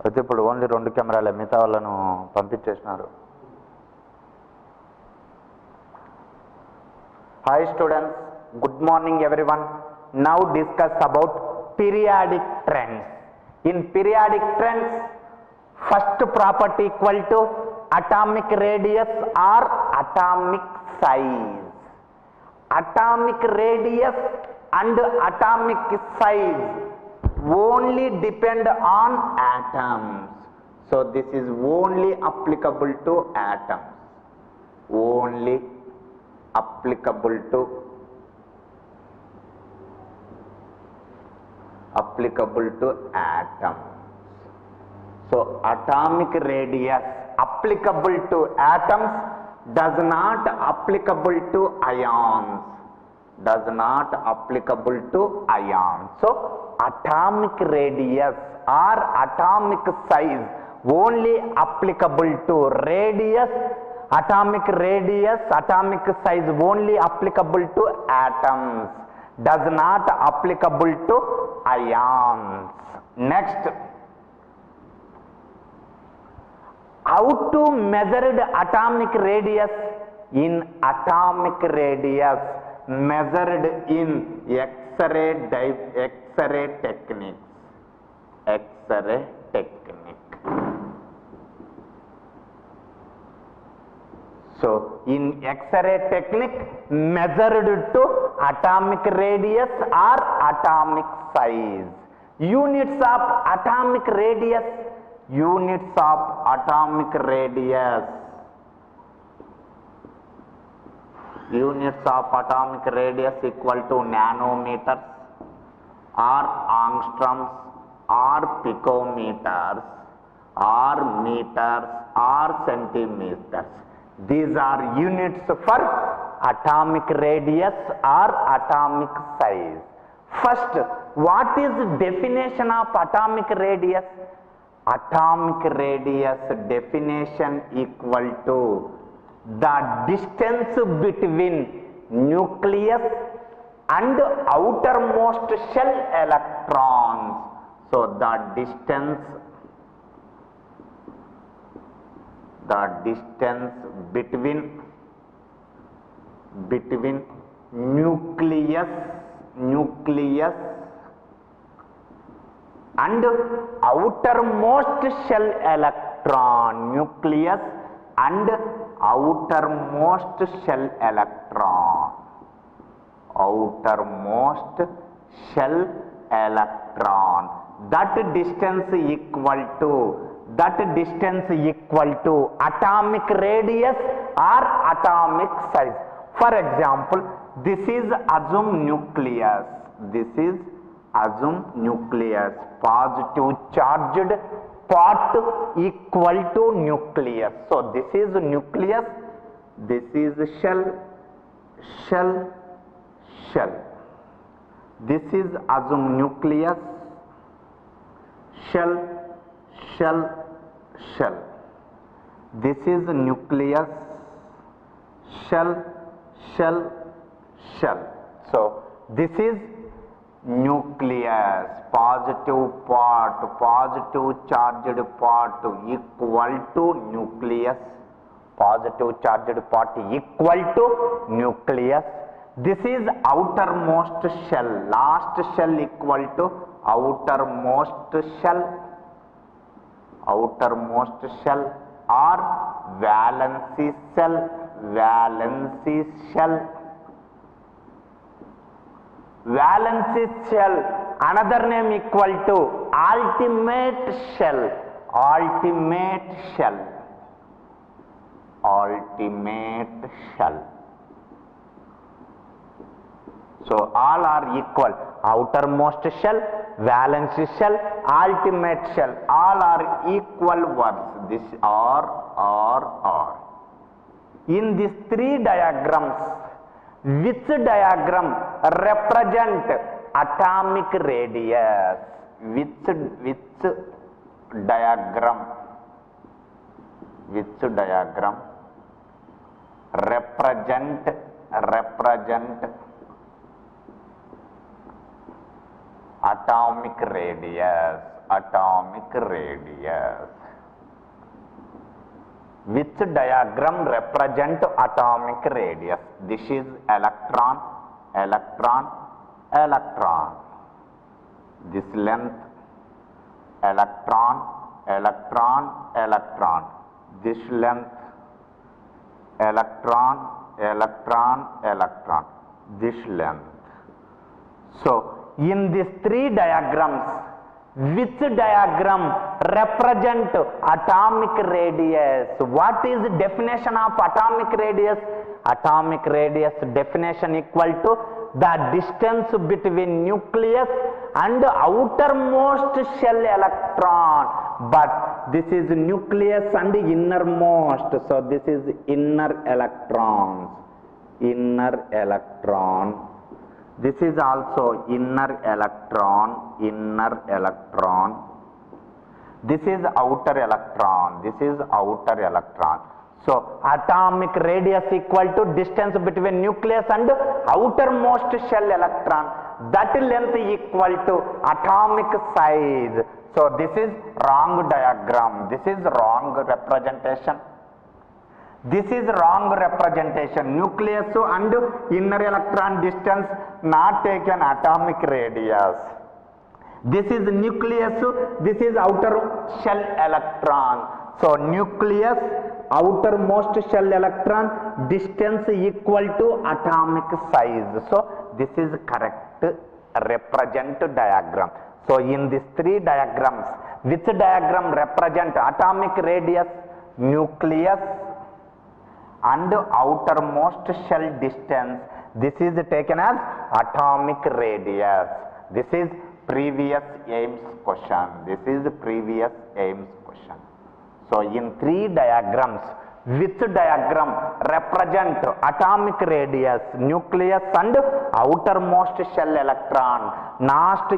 అయితే ఇప్పుడు ఓన్లీ 2 కెమెరాలే, మిగతా వాళ్ళను పంపించేసినారు. Hi students, good morning everyone. Now discuss about periodic trends. In periodic trends, first property equal to atomic radius or atomic size. Atomic radius and atomic size only depend on atoms. So this is only applicable to atoms. Only applicable to atoms. So atomic radius applicable to atoms does not applicable to ions. So atomic radius or atomic size only applicable to radius, atomic size only applicable to atoms, does not applicable to ions. Next, how to measure the atomic radius? In atomic radius measured in X-ray techniques. So in X-ray technique measured to atomic radius or atomic size. Units of atomic radius equal to nanometers or angstroms or picometers or meters or centimeters. These are units for atomic radius or atomic size. First, what is definition of atomic radius? Atomic radius definition equal to the distance between nucleus and outermost shell electrons. So the distance between nucleus and outermost shell electron. That distance equal to atomic radius or atomic size. For example, this is assume nucleus. Positive charged part equal to nucleus. So this is nucleus, this is shell. This is assume nucleus, shell. This is nucleus, shell. So this is nucleus, positive charged part equal to nucleus. This is outermost shell, last shell equal to outermost shell or valency shell. Valency shell, another name equal to ultimate shell. So all are equal. Outermost shell, valency shell, ultimate shell, all are equal words. This are. In these 3 diagrams, which diagram represent atomic radius? Which diagram represent atomic radius, atomic radius. Which diagram represent atomic radius? This is electron, electron, electron. This length, electron, electron, electron. This length, electron, electron, electron. This length. So, in these three diagrams, which diagram represent atomic radius? What is the definition of atomic radius? Atomic radius definition equal to the distance between nucleus and outermost shell electron. But this is nucleus and innermost. So this is inner electrons. Inner electron. This is also inner electron, inner electron. This is outer electron, this is outer electron. So, atomic radius equal to distance between nucleus and outermost shell electron. That length equal to atomic size. So, this is wrong diagram, this is wrong representation. This is wrong representation. Nucleus and inner electron distance not taken atomic radius. This is nucleus, this is outer shell electron. So nucleus, outermost shell electron distance equal to atomic size. So this is correct represent diagram. So in these three diagrams, which diagram represent atomic radius? Nucleus and outermost shell distance. This is taken as atomic radius. This is previous Ames question. This is previous Ames question. So in three diagrams, which diagram represent atomic radius? Nucleus and outermost shell electron, not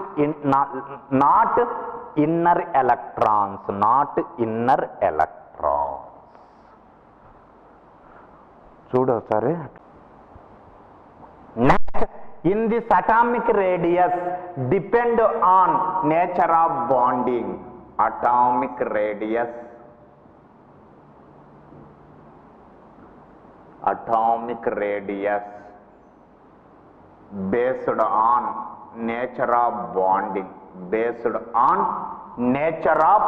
inner electrons, not inner electrons. Next, in this atomic radius depend on nature of bonding. Atomic radius, based on nature of bonding, based on nature of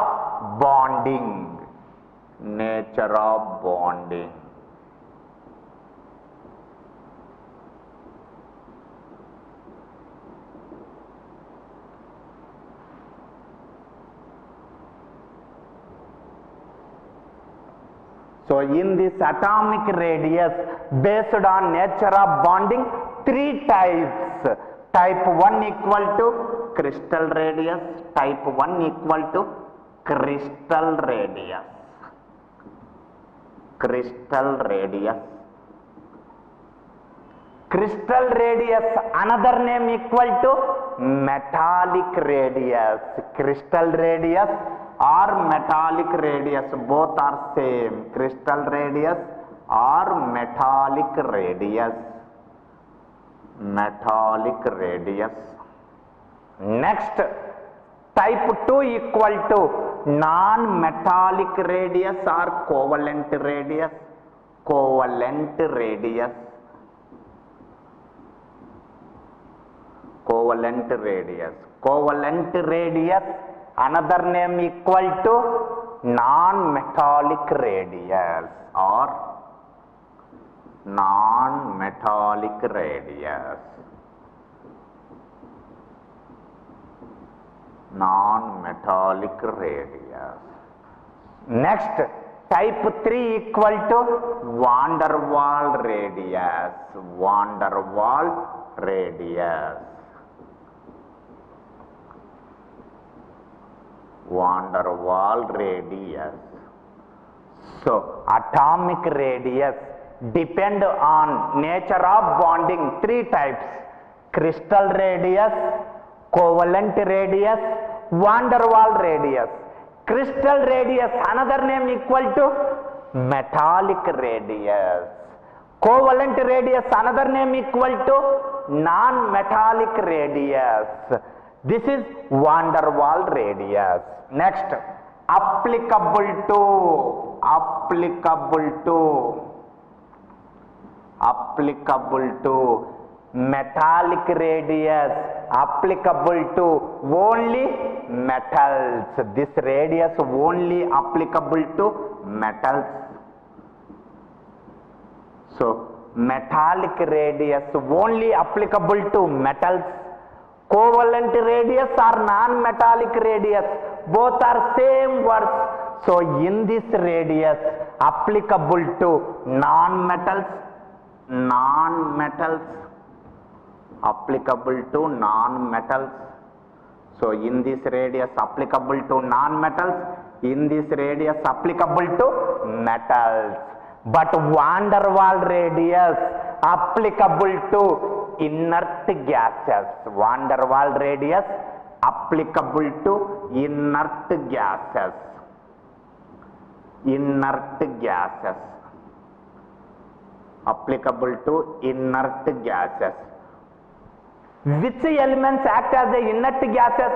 bonding, nature of bonding. So in this atomic radius based on nature of bonding, three types. Type 1 equal to crystal radius, type 1 equal to crystal radius, crystal radius. Crystal radius, another name equal to metallic radius. Crystal radius or metallic radius, both are same. Crystal radius or metallic radius, metallic radius. Next, type 2 equal to non-metallic radius or covalent radius, covalent radius, covalent radius. Covalent radius, another name equal to non-metallic radius or non-metallic radius, non-metallic radius. Next, type 3 equal to van der Waals radius, van der Waals radius, van der Waals radius. So atomic radius depend on nature of bonding, three types: crystal radius, covalent radius, van der Waals radius. Crystal radius, another name equal to metallic radius. Covalent radius, another name equal to non-metallic radius. This is van der Waals radius. Next, applicable to metallic radius, applicable to only metals. This radius only applicable to metals. So metallic radius only applicable to metals. Covalent radius or non-metallic radius, both are same words. So in this radius applicable to non-metals, applicable to non-metals. So in this radius applicable to non-metals, in this radius applicable to metals. But van der Waals radius applicable to inert gases. Van der Waals radius applicable to inert gases. Applicable to inert gases. Which elements act as a inert gases?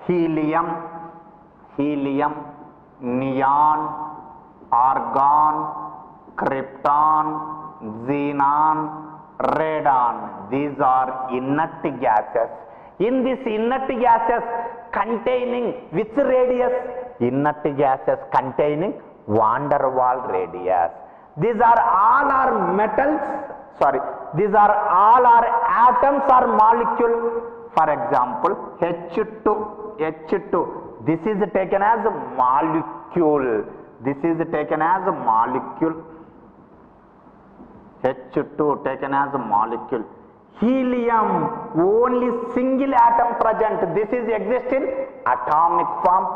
Helium, neon, argon, krypton, xenon, radon. These are inert gases. In this inert gases containing which radius? Inert gases containing van der Waals radius. These are all are metals. These are all are atoms or molecule. For example, H2. This is taken as a molecule. H2 taken as a molecule. Helium, only single atom present. This is exist in atomic form.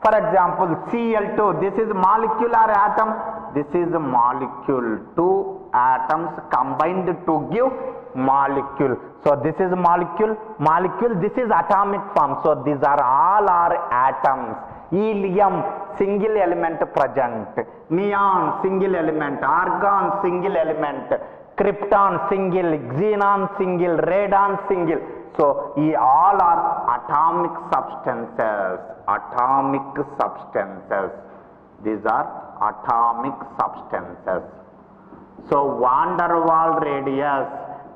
For example, Cl2, this is molecule or atom? This is a molecule. Two atoms combined to give molecule. So this is molecule, this is atomic form. So these are all are atoms. Helium, single element present. Neon, single element. Argon, single element. Krypton, single. Xenon, single. Radon, single. So all are atomic substances. These are atomic substances. So van der Waals radius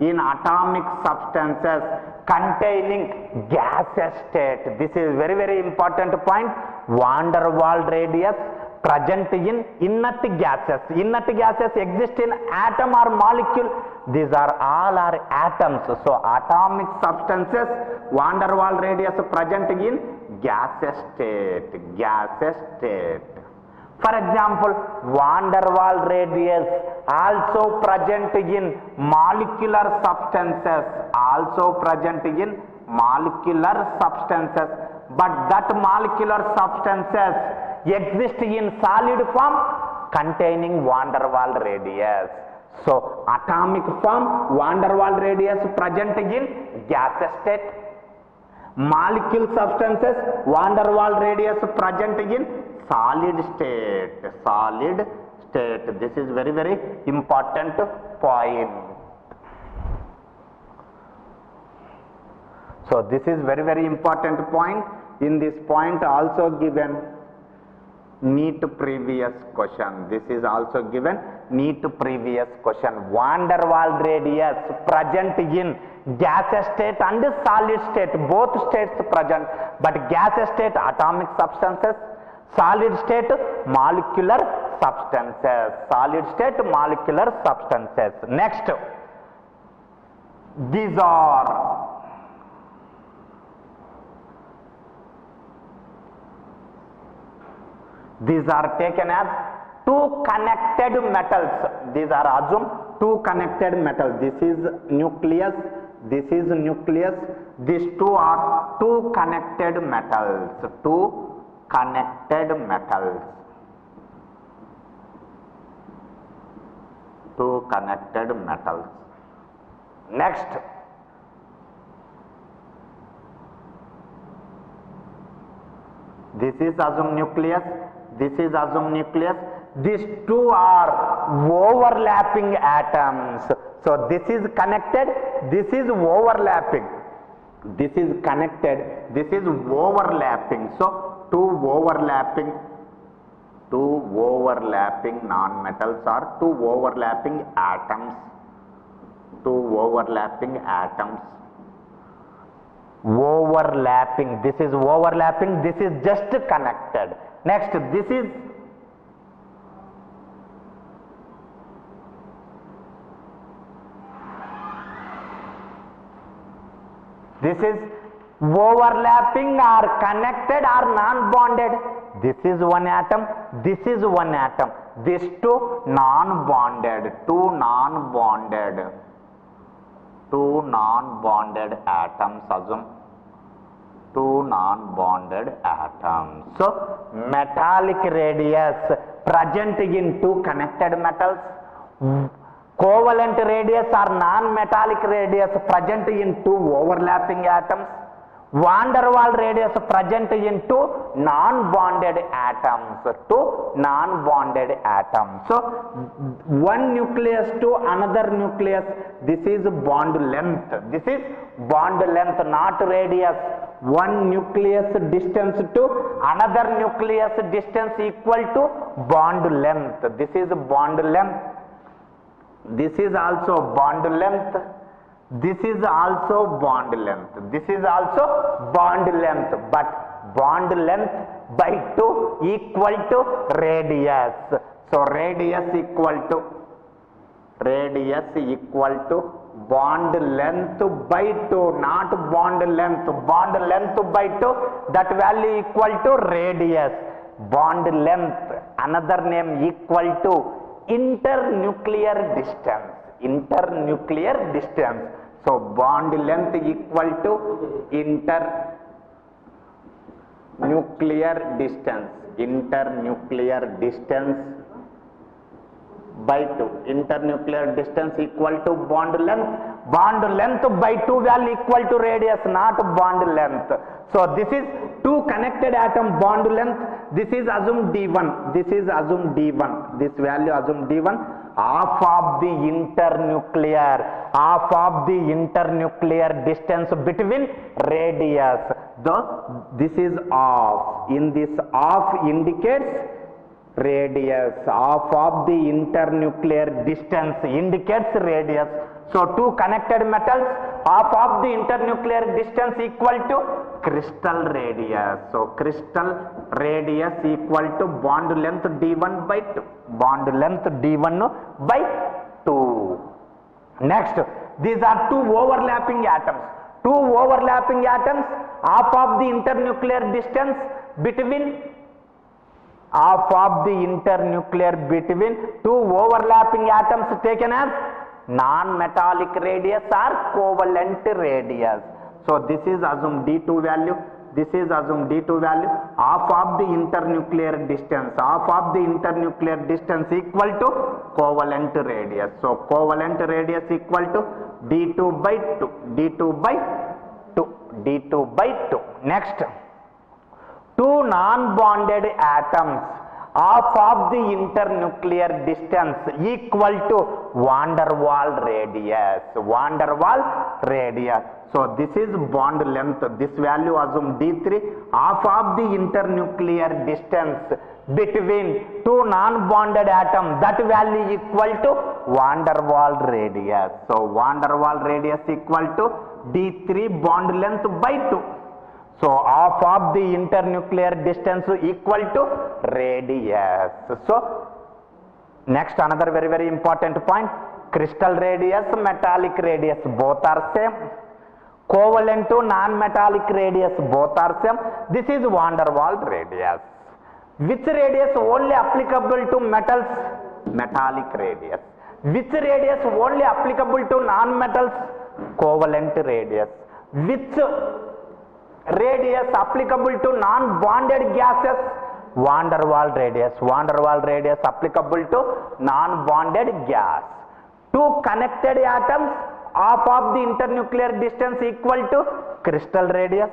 in atomic substances containing gaseous state. This is very, very important point. Van der Waals radius present in inert gases. Inert gases exist in atom or molecule. These are all are atoms. So atomic substances, van der Waals radius present in gaseous state. For example, van der Waals radius also present in molecular substances. But that molecular substances exist in solid form containing van der Waals radius. So atomic form, van der Waals radius present in gaseous state. Molecule substances, van der Waals radius present in solid state. This is very, very important point. So this is very, very important point. In this point also given NEET previous question. This is also given NEET previous question. Van der Waals radius present in gaseous state and solid state, both states present, but gaseous state atomic substances, solid state molecular substances. Next, these are taken as two connected metals. These are assumed two connected metals. This is nucleus. These two are two connected metals. Next, this is assumed nucleus. these two are overlapping atoms. So this is connected, this is overlapping. This is connected, this is overlapping. So two overlapping non-metals are two overlapping atoms. Overlapping, this is overlapping, this is just connected. Next, this is overlapping or connected or non-bonded. This is one atom, this is one atom. These two non-bonded atoms, assume two non-bonded atoms. So metallic radius present in two connected metals, covalent radius or non-metallic radius present in two overlapping atoms, van der Waals radius present in two non-bonded atoms. So one nucleus to another nucleus, this is bond length. This is bond length, not radius. One nucleus distance to another nucleus distance equal to bond length. This is bond length. This is also bond length. This is also bond length. This is also bond length. But bond length by 2 equal to radius. So radius equal to bond length by 2, not bond length. Bond length by 2, that value equal to radius. Bond length, another name equal to internuclear distance. So bond length equal to internuclear distance by 2. Internuclear distance equal to bond length. Bond length by 2 value equal to radius, not bond length. So this is two connected atom bond length. This is assume D1. This is assume D1. This value assume D1. Half of the internuclear distance between radius. This is half. In this half indicates radius. Half of the internuclear distance indicates radius. So two connected metals, half of the internuclear distance equal to crystal radius. So crystal radius equal to bond length D1 by 2. Bond length D1 by 2. Next, these are two overlapping atoms. Half of the internuclear distance between two overlapping atoms taken as non-metallic radius or covalent radius. So this is assume D2 value. This is assume D2 value. Half of the internuclear distance. Equal to covalent radius. So covalent radius equal to D2 by 2. Next, two non-bonded atoms, half of the internuclear distance equal to van der Waals radius. So this is bond length. This value assume D3. Half of the internuclear distance between two non-bonded atoms, that value equal to van der Waals radius. So van der Waals radius equal to D3 bond length by 2. So half of the internuclear distance equal to radius. So next, another very, very important point. Crystal radius, metallic radius, both are same. Covalent to non-metallic radius, both are same. This is van der Waals radius. Which radius only applicable to metals? Metallic radius. Which radius only applicable to non-metals? Covalent radius. Which radius applicable to non-bonded gases? Van der Waals radius. Van der Waals radius applicable to non-bonded gas. Two connected atoms, half of the internuclear distance equal to crystal radius.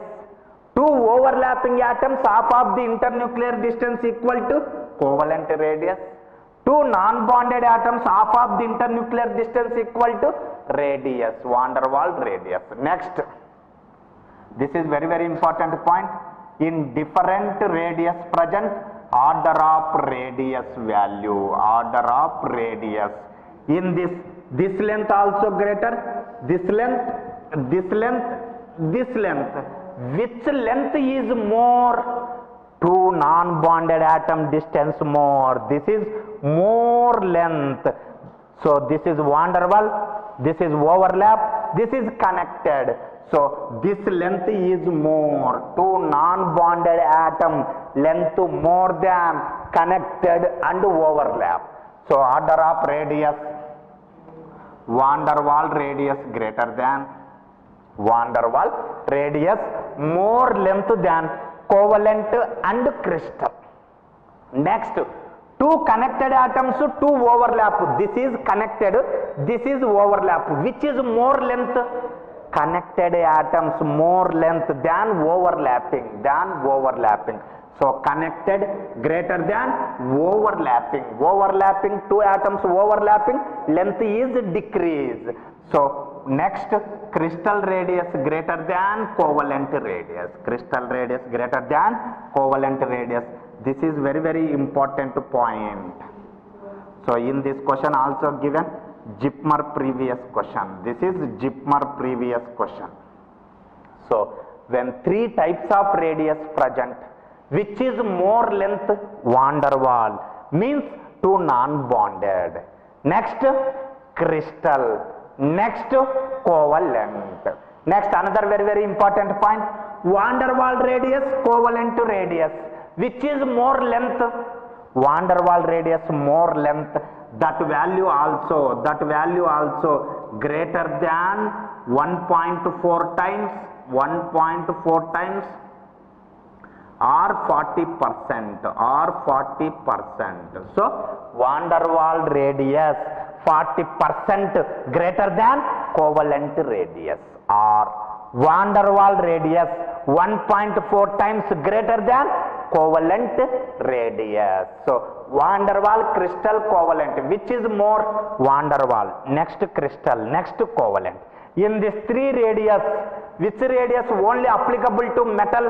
Two overlapping atoms, half of the internuclear distance equal to covalent radius. Two non-bonded atoms, half of the internuclear distance equal to radius, van der Waals radius. Next, this is very, very important point. In different radius present, order of radius value, order of radius. In this length also greater, this length, this length, this length. Which length is more? Two non-bonded atom distance more. This is more length. So this is van der Waals, this is overlap, this is connected. So this length is more. Two non-bonded atom length more than connected and overlap. So order of radius, van der Waals radius greater than van der Waals radius, more length than covalent and crystal. Next, two connected atoms, two overlap. This is connected, this is overlap. Which is more length? Connected atoms more length than overlapping, So connected greater than overlapping. Overlapping, two atoms overlapping, length is decrease. So next, crystal radius greater than covalent radius. Crystal radius greater than covalent radius. This is very, very important point. So in this question also given Jipmer previous question. This is Jipmer previous question. So when three types of radius present, which is more length? Van der Waals means two non-bonded. Next, crystal. Next, covalent. Next, another very, very important point. Van der Waals radius, covalent radius. Which is more length? Van der Waals radius more length. That value also greater than 1.4 times, 1.4 times or 40%, or 40%. So van der Waals radius 40% greater than covalent radius, or van der Waals radius 1.4 times greater than covalent radius. So van der Waals, crystal, covalent. Which is more? Van der Waals. Next crystal, next covalent. In this three radius, which radius only applicable to metal?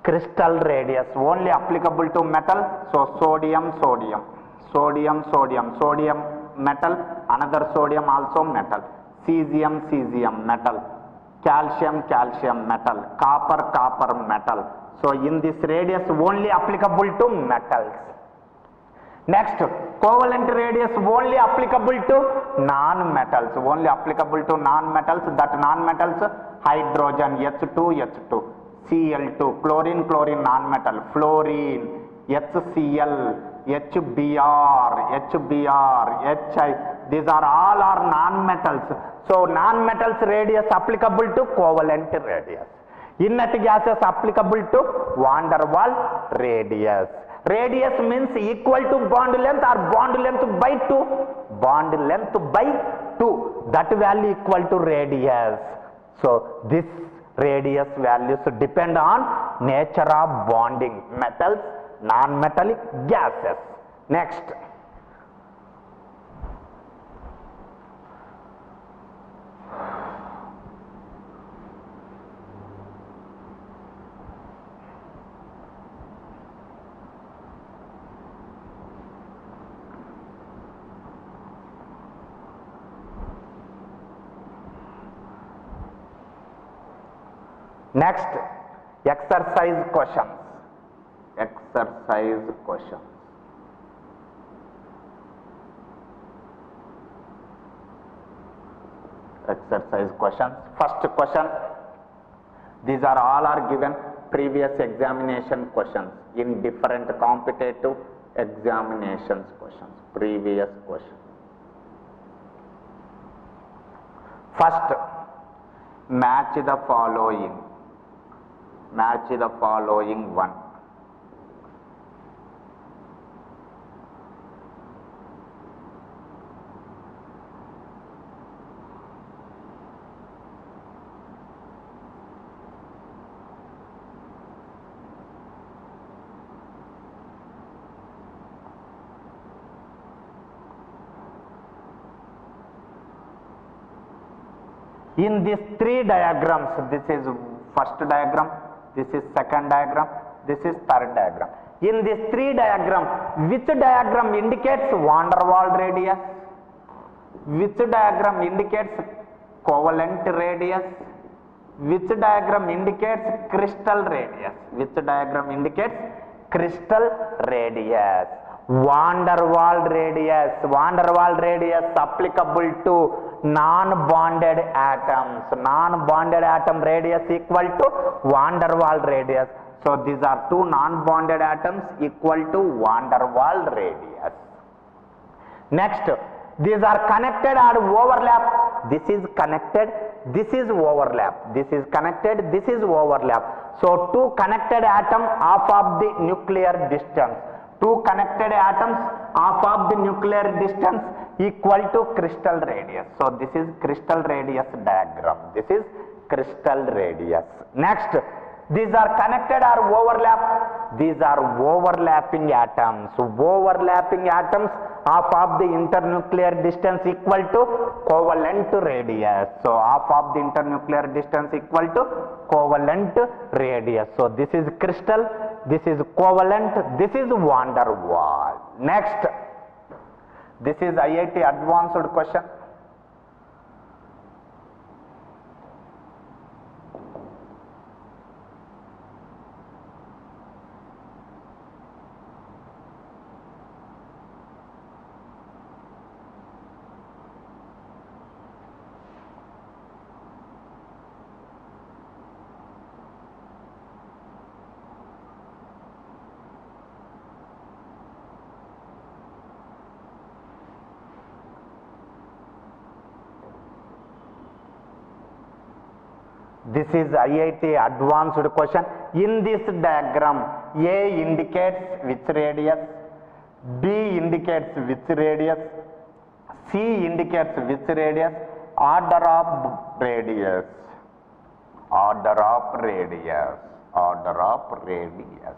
Crystal radius only applicable to metal. So sodium, sodium, sodium, sodium, sodium metal, another sodium also metal, cesium, cesium metal, calcium, calcium metal, copper, copper metal. So in this radius only applicable to metals. Next, covalent radius only applicable to non-metals, only applicable to non-metals. That non-metals, hydrogen, H2, Cl2, chlorine, chlorine non-metal, fluorine, HCl, HBr, HI. These are all are non-metals. So non-metals radius applicable to covalent radius. Inert gases applicable to van der Waals radius. Radius means equal to bond length or bond length by 2. Bond length by 2. That value equal to radius. So this radius values depend on nature of bonding, metals, non-metallic gases. Next. Next, exercise questions. Exercise questions. Exercise questions. First question. These are all are given previous examination questions in different competitive examinations questions. Previous questions. First, match the following. Match the following one. In these three diagrams, this is first diagram, this is second diagram, this is third diagram. In these three diagram, which diagram indicates van der Waals radius? Which diagram indicates covalent radius? Which diagram indicates crystal radius? Which diagram indicates crystal radius? Van der Waals radius. Van der Waals radius applicable to non-bonded atoms. Non-bonded atom radius equal to van der Waals radius. So these are two non-bonded atoms equal to van der Waals radius. Next, these are connected or overlap. This is connected, this is overlap. This is connected, this is overlap. So two connected atoms half of the nuclear distance. Two connected atoms half of the nuclear distance equal to crystal radius. So this is crystal radius diagram. This is crystal radius. Next, these are connected or overlap. These are overlapping atoms. Overlapping atoms half of the internuclear distance equal to covalent radius. So half of the internuclear distance equal to covalent radius. So this is crystal, this is covalent, this is van der Waals. Next, this is IIT advanced question. This is IIT advanced question. In this diagram, A indicates which radius, B indicates which radius, C indicates which radius, order of radius, order of radius, order of radius.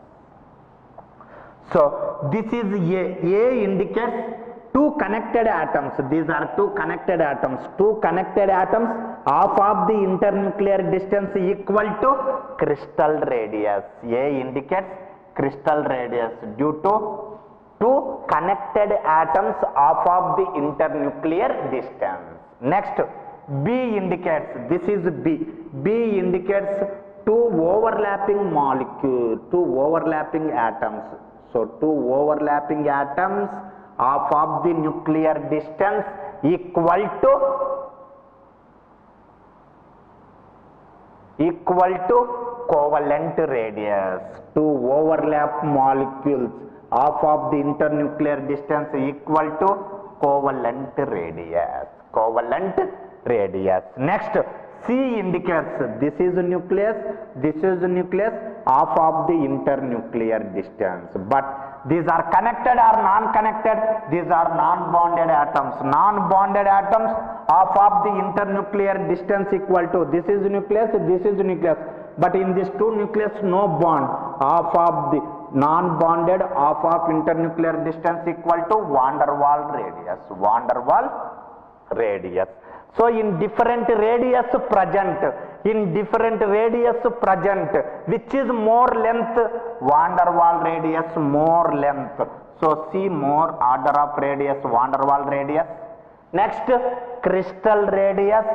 So this is A. A indicates two connected atoms. These are two connected atoms. Two connected atoms, half of the internuclear distance equal to crystal radius. A indicates crystal radius due to two connected atoms, half of the internuclear distance. Next, B indicates, this is B. B indicates two overlapping molecules, two overlapping atoms. So two overlapping atoms, half of the nuclear distance equal to covalent radius. Two overlap molecules, half of the internuclear distance equal to covalent radius. Covalent radius. Next, C indicates, this is nucleus, this is nucleus, half of the internuclear distance. But these are connected or non-connected? These are non-bonded atoms. Non-bonded atoms, half of the internuclear distance equal to, this is nucleus, this is nucleus. But in these two nucleus, no bond. Half of the non-bonded, half of internuclear distance equal to van der Waals radius. Van der Waals radius. So in different radius present, which is more length? Van der Waals radius more length. So C more order of radius, van der Waals radius. Next, crystal radius.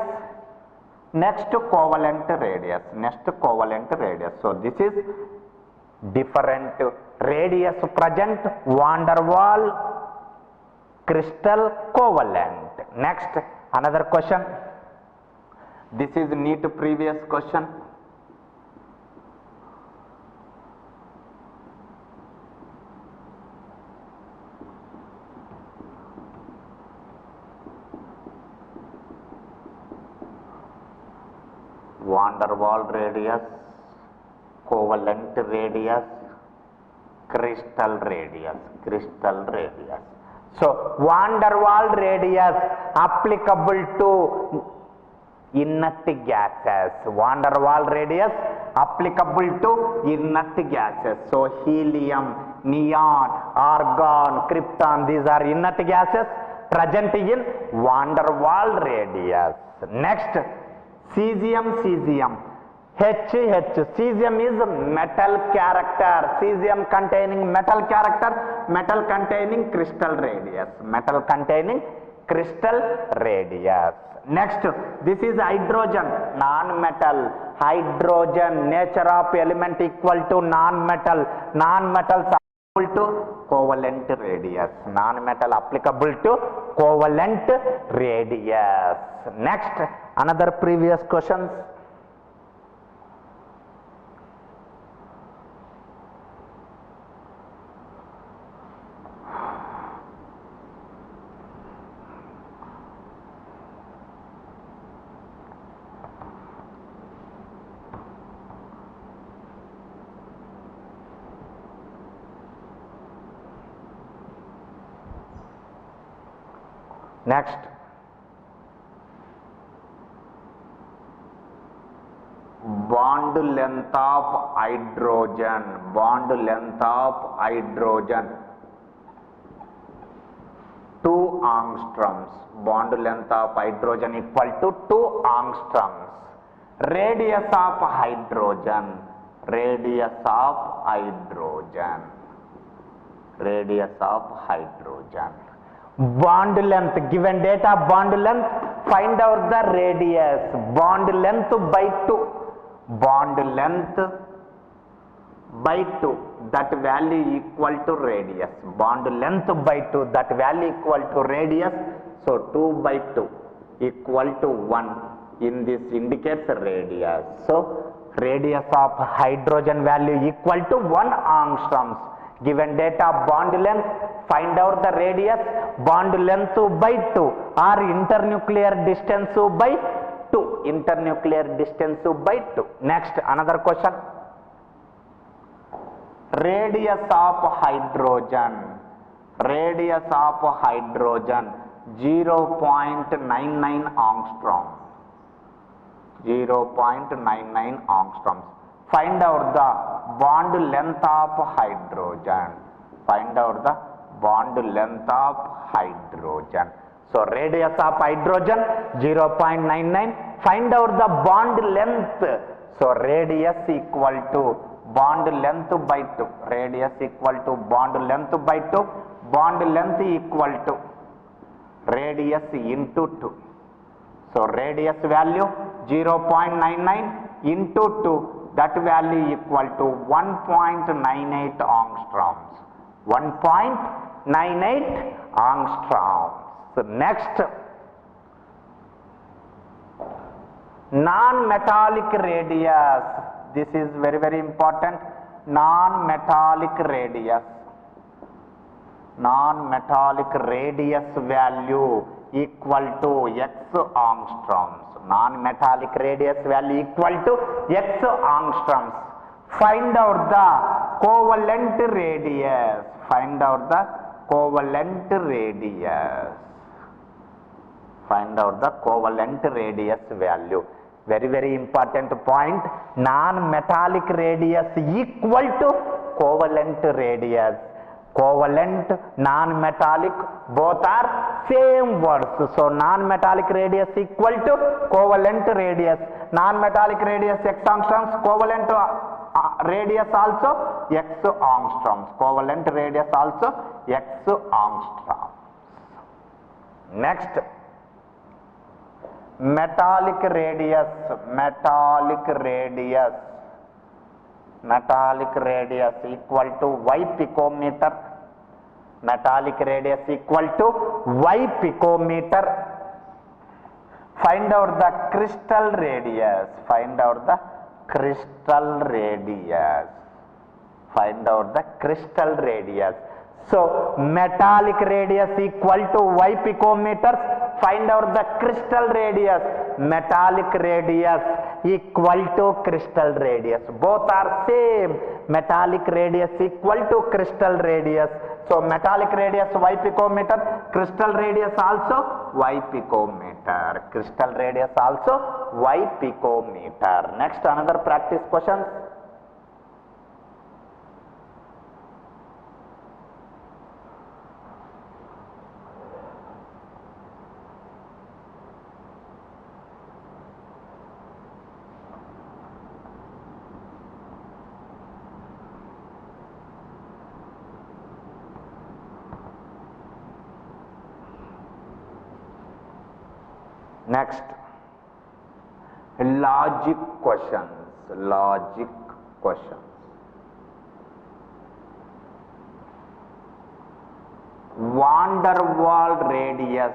Next, covalent radius. Next, covalent radius. So this is different radius present, van der Waals, crystal, covalent. Next, another question. This is NEET previous question. Van der Waals radius, covalent radius, crystal radius, crystal radius. So van der Waals radius applicable to inert gases. Van der Waals radius applicable to inert gases. So helium, neon, argon, krypton, these are inert gases present in van der Waals radius. Next, cesium. H. Cesium is metal character. Cesium containing metal character, metal containing crystal radius. Metal containing crystal radius. Next, this is hydrogen, non-metal. Hydrogen, nature of element equal to non-metal. Non-metals applicable to covalent radius. Non-metal applicable to covalent radius. Next, another previous questions. Next, bond length of hydrogen. Bond length of hydrogen 2 angstroms. Bond length of hydrogen equal to 2 angstroms. Radius of hydrogen. Radius of hydrogen. Radius of hydrogen. Bond length, given data bond length, find out the radius. Bond length by 2. Bond length by 2, that value equal to radius. Bond length by 2, that value equal to radius. So 2 by 2 equal to 1. In this indicates radius. So radius of hydrogen value equal to 1 angstroms. Given data bond length, find out the radius. Bond length by 2 or internuclear distance by 2. Internuclear distance by 2. Next, another question. Radius of hydrogen. Radius of hydrogen 0.99 angstrom. 0.99 angstroms. Find out the bond length of hydrogen. Find out the bond length of hydrogen. So radius of hydrogen 0.99. Find out the bond length. So radius equal to bond length by 2. Radius equal to bond length by 2. Bond length equal to radius into 2. So radius value 0.99 into 2. That value equal to 1.98 angstroms. 1.98 angstroms. So next, non-metallic radius. This is very, very important. Non-metallic radius. Non-metallic radius value equal to x angstroms. Non-metallic radius value equal to x angstroms. Find out the covalent radius. Find out the covalent radius. Find out the covalent radius value. Very, very important point. Non-metallic radius equal to covalent radius. Covalent, non-metallic, both are same words. So non-metallic radius equal to covalent radius. Non-metallic radius x angstroms, covalent radius also x angstroms. Covalent radius also x angstroms. Next, metallic radius. Metallic radius. Metallic radius equal to y picometer. Metallic radius equal to y picometer. Find out the crystal radius. Find out the crystal radius. Find out the crystal radius. So metallic radius equal to y picometers. Find out the crystal radius. Metallic radius equal to crystal radius. Both are same. Metallic radius equal to crystal radius. So metallic radius y picometer, crystal radius also y picometer. Crystal radius also y picometer. Next, another practice question. Next, logic questions. Logic questions. Van der Waals radius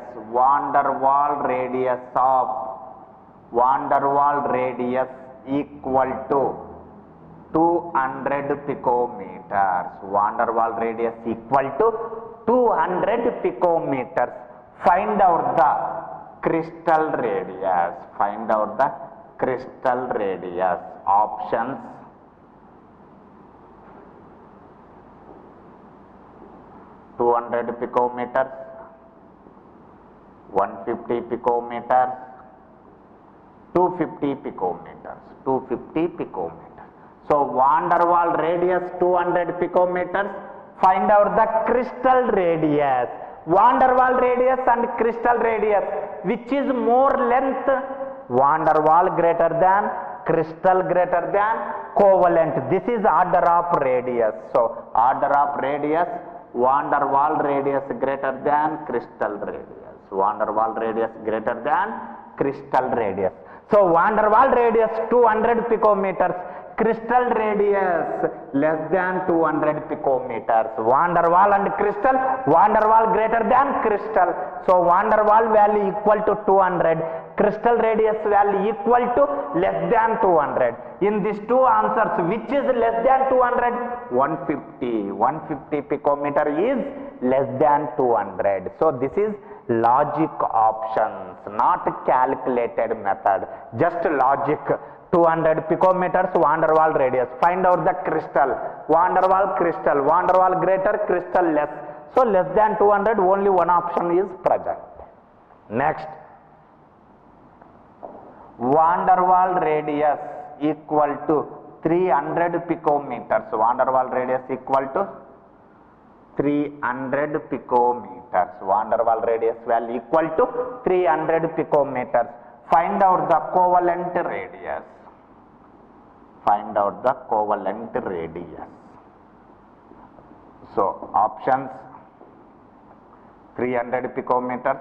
equal to 200 picometers. Van der Waals radius equal to 200 picometers. Find out the crystal radius. Find out the crystal radius. Options: 200 picometers, 150 picometers, 250 picometers. 250 picometers. So Van der Waals radius 200 picometers. Find out the crystal radius. Van der Waals radius and crystal radius, which is more length? Van der Waals greater than, crystal greater than, covalent. This is order of radius. So order of radius, Van der Waals radius greater than crystal radius. Van der Waals radius greater than crystal radius. So Van der Waals radius 200 picometers, crystal radius less than 200 picometers. Van der Waals and crystal, Van der Waals greater than crystal. So Van der Waals value equal to 200, crystal radius value equal to less than 200. In these two answers, which is less than 200? 150. 150 picometer is less than 200. So this is logic options, not calculated method, just logic. 200 picometers, Van der Waals radius. Find out the crystal. Van der Waals crystal. Van der Waals greater, crystal less. So less than 200, only one option is present. Next, Van der Waals radius equal to 300 picometers. Van der Waals radius equal to 300 picometers. Van der Waals radius value equal to 300 picometers. Find out the covalent radius. Find out the covalent radius. So options: 300 picometers,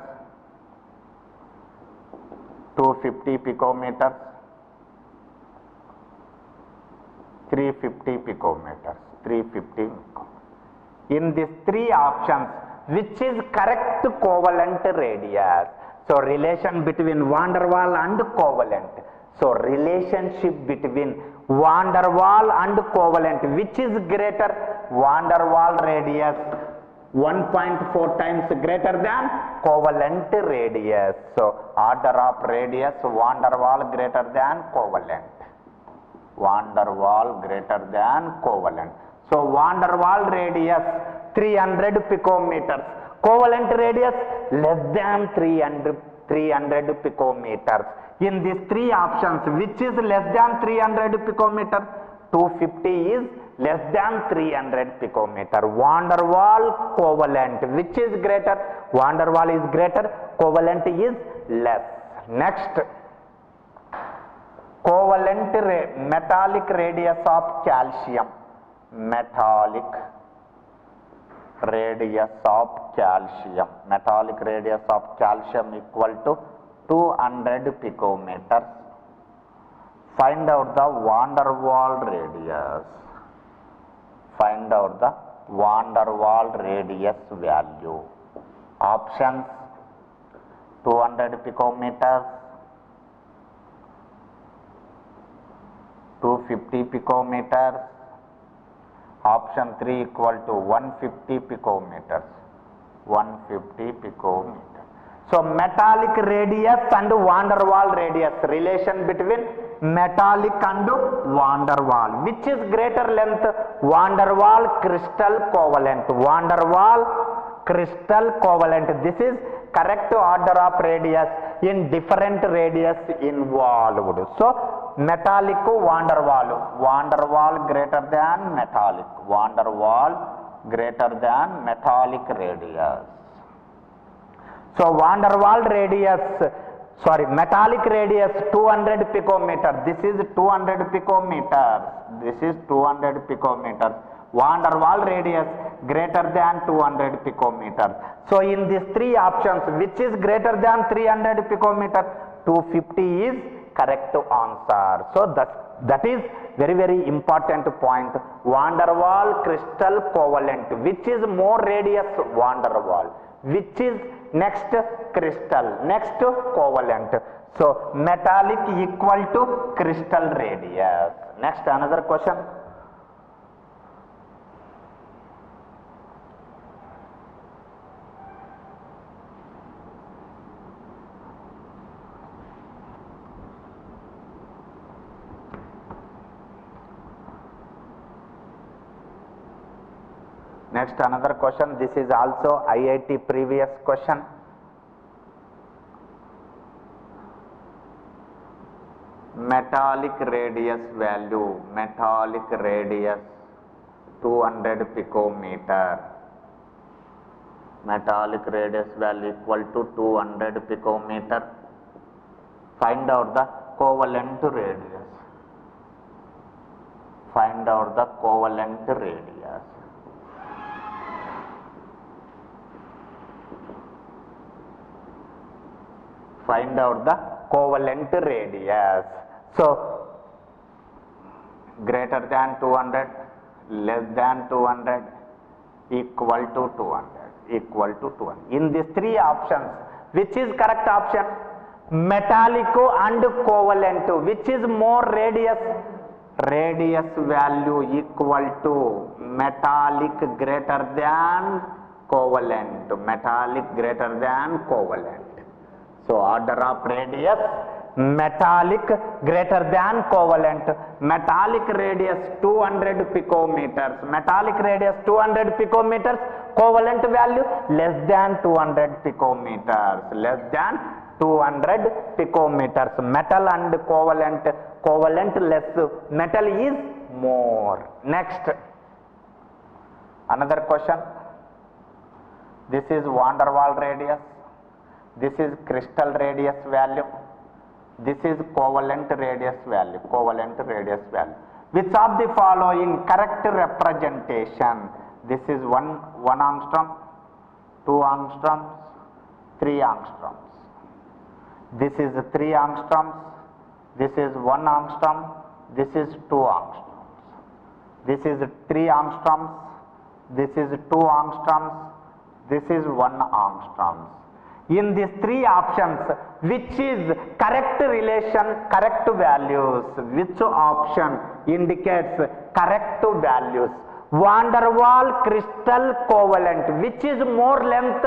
250 picometers, 350 picometers. 350. In these three options, which is correct covalent radius? So relation between Van der Waals and covalent. So relationship between Van der Waals and covalent, which is greater? Van der Waals radius 1.4 times greater than covalent radius. So order of radius, Van der Waals greater than covalent. Van der Waals greater than covalent. So Van der Waals radius 300 picometers. Covalent radius less than 300 picometers. In these three options, which is less than 300 picometer? 250 is less than 300 picometer. Van der Waals covalent, which is greater? Van der Waals is greater, covalent is less. Next, covalent metallic radius of calcium. Metallic radius of calcium. Metallic radius of calcium equal to 200 picometers. Find out the Van der Waals radius. Find out the Van der Waals radius value. Options: 200 picometers, 250 picometers. Option 3 equal to 150 picometers. 150 picometers. So metallic radius and Van der Waals radius, relation between metallic and Van der Waals. Which is greater length? Van der Waals crystal covalent. Van der Waals crystal covalent. This is correct order of radius in different radius involved. So metallic Van der Waals. Van der Waals greater than metallic. Van der Waals greater than metallic radius. So Van der Waals radius, metallic radius 200 picometers. This is 200 picometers. This is 200 picometers. van der Waals radius greater than 200 picometers. So in these three options, which is greater than 300 picometers? 250 is correct answer. So that is very important point. Van der Waals crystal covalent. Which is more radius? Van der Waals. Which is next? Crystal. Next covalent. So metallic equal to crystal radius. Next another question. Next another question. This is also IIT previous question. Metallic radius value, metallic radius 200 picometer, metallic radius value equal to 200 picometer. Find out the covalent radius, find out the covalent radius. Find out the covalent radius. So greater than 200, less than 200, equal to 200, equal to 200. In these three options, which is correct option? Metallic and covalent. Which is more radius? Radius value equal to metallic greater than covalent. Metallic greater than covalent. So order of radius, metallic greater than covalent. Metallic radius 200 picometers, metallic radius 200 picometers, covalent value less than 200 picometers, less than 200 picometers. Metal and covalent, covalent less, metal is more. Next another question. This is van der Waals radius, this is crystal radius value, this is covalent radius value, covalent radius value. Which of the following correct representation? This is 1 angstrom, 2 angstroms, 3 angstroms. This is 3 angstroms, this is 1 angstrom, this is 2 angstroms. This is 3 angstroms, this is 2 angstroms, this is 1 angstrom. In these three options, which is correct relation, correct values? Which option indicates correct values? Van der Waals crystal covalent. Which is more length?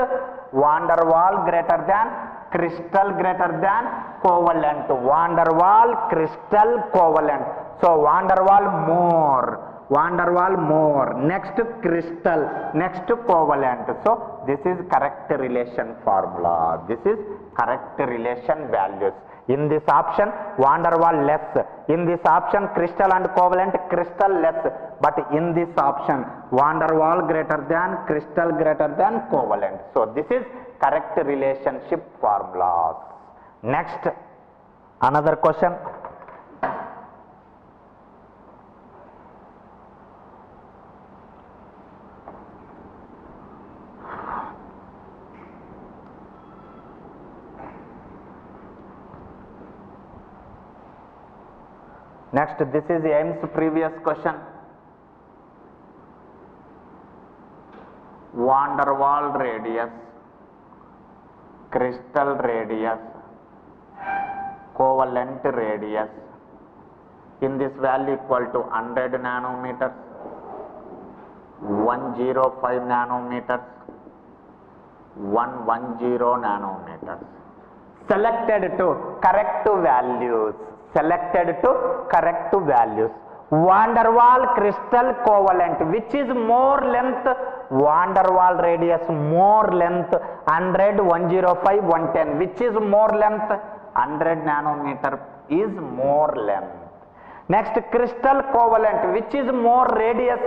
Van der Waals greater than, crystal greater than, covalent. Van der Waals crystal covalent. So Van der Waals more. Van der Waals more, next crystal, next covalent. So this is correct relation formula, this is correct relation values. In this option Van der Waals less, in this option crystal and covalent, crystal less, but in this option Van der Waals greater than, crystal greater than, covalent. So this is correct relationship formulas. Next another question. Next, this is Ames previous question. Van der Waals radius, crystal radius, covalent radius. In this value equal to 100 nanometers, 105 nanometers, 110 nanometers. Selected to correct values. Selected to correct values. Van der Waals crystal covalent. Which is more length? Van der Waals radius more length. 100, 105, 110. Which is more length? 100 nanometer is more length. Next crystal covalent. Which is more radius?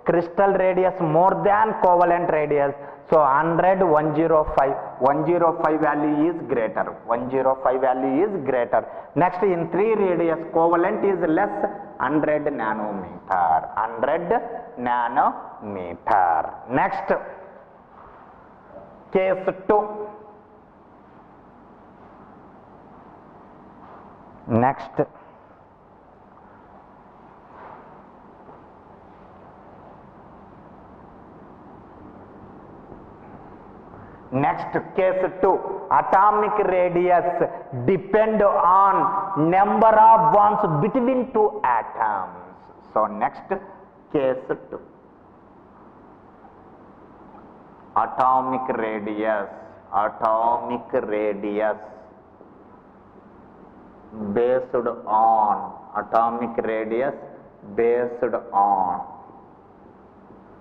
Crystal radius more than covalent radius. So 100, 105. 105 value is greater. 105 value is greater. Next in 3 radius covalent is less, 100 nanometer. 100 nanometer. Next, case 2. Next, case 2, atomic radius depend on number of bonds between two atoms. So next, case 2, atomic radius based on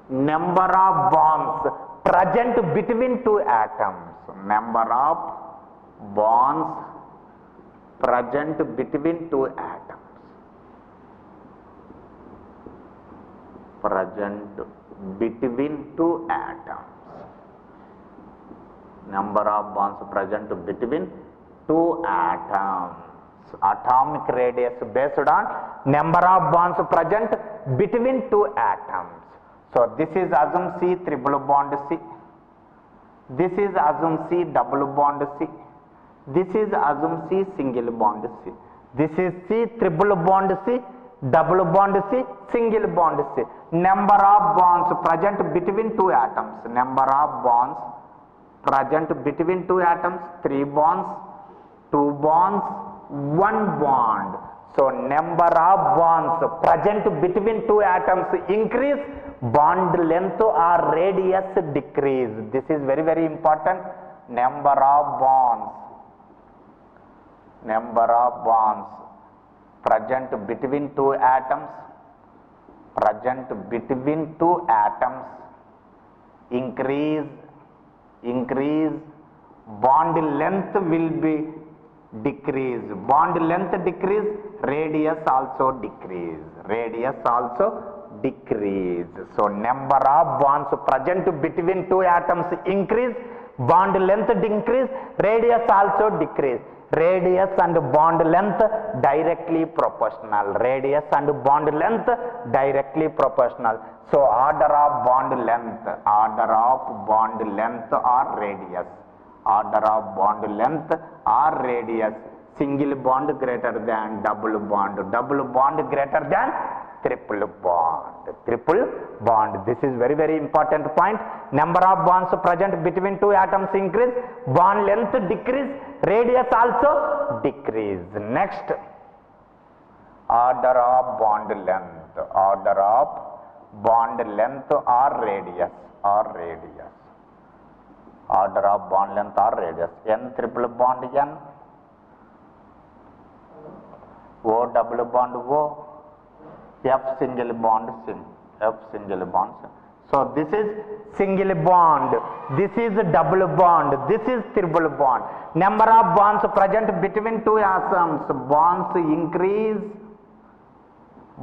number of bonds present between two atoms. Number of bonds present between two atoms. Number of bonds present between two atoms. Atomic radius based on number of bonds present between two atoms. So this is assume C triple bond C. This is assume C double bond C. This is assume C single bond C. This is C triple bond C, double bond C, single bond C. Number of bonds present between two atoms. Number of bonds present between two atoms, 3 bonds, 2 bonds, 1 bond. So number of bonds present between two atoms increase, bond length or radius decrease. This is very, very important. Number of bonds present between two atoms, increase, bond length will be decrease. Bond length decrease, radius also decrease. So number of bonds present between two atoms increase, bond length decrease, radius also decrease. Radius and bond length directly proportional. So order of bond length or radius. Single bond greater than double bond greater than triple bond. This is very, very important point. Number of bonds present between two atoms increase, bond length decrease, radius also decrease. Next, order of bond length or radius. Order of bond length or radius. N triple bond N, O double bond O, F single bond sin. So this is single bond, this is double bond, this is triple bond. Number of bonds present between two atoms, bonds increase,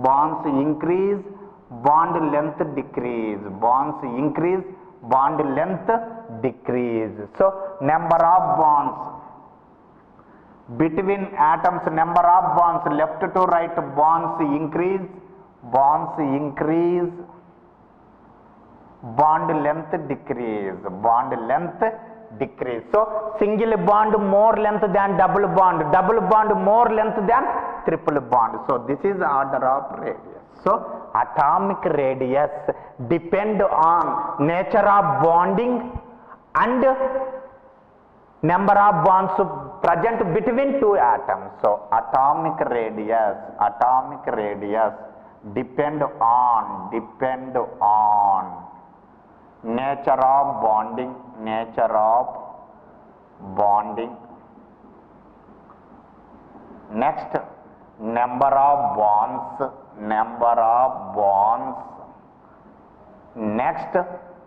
bond length decrease, So number of bonds between atoms, number of bonds left to right, bonds increase, bond length decrease. So single bond more length than double bond more length than triple bond. So this is order of radius. So atomic radius depend on nature of bonding and number of bonds present between two atoms. So atomic radius depend on nature of bonding. Next, number of bonds. Next,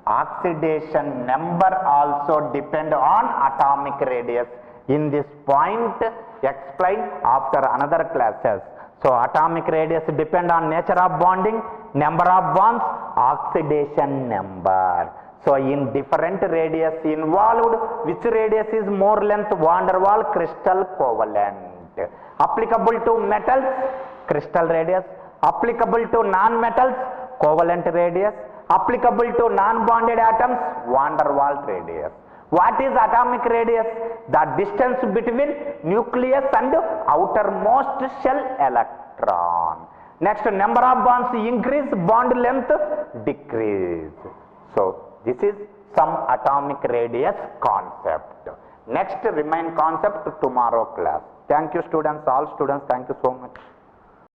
oxidation number also depend on atomic radius. In this point, explain after another classes. So atomic radius depend on nature of bonding, number of bonds, oxidation number. So in different radius involved, which radius is more length? Van der Waals crystal covalent. Applicable to metals, crystal radius. Applicable to non-metals, covalent radius. Applicable to non-bonded atoms, van der Waals radius. What is atomic radius? The distance between nucleus and outermost shell electron. Next, number of bonds increase, bond length decrease. So this is some atomic radius concept. Next remain concept tomorrow class. Thank you students, all students, thank you so much.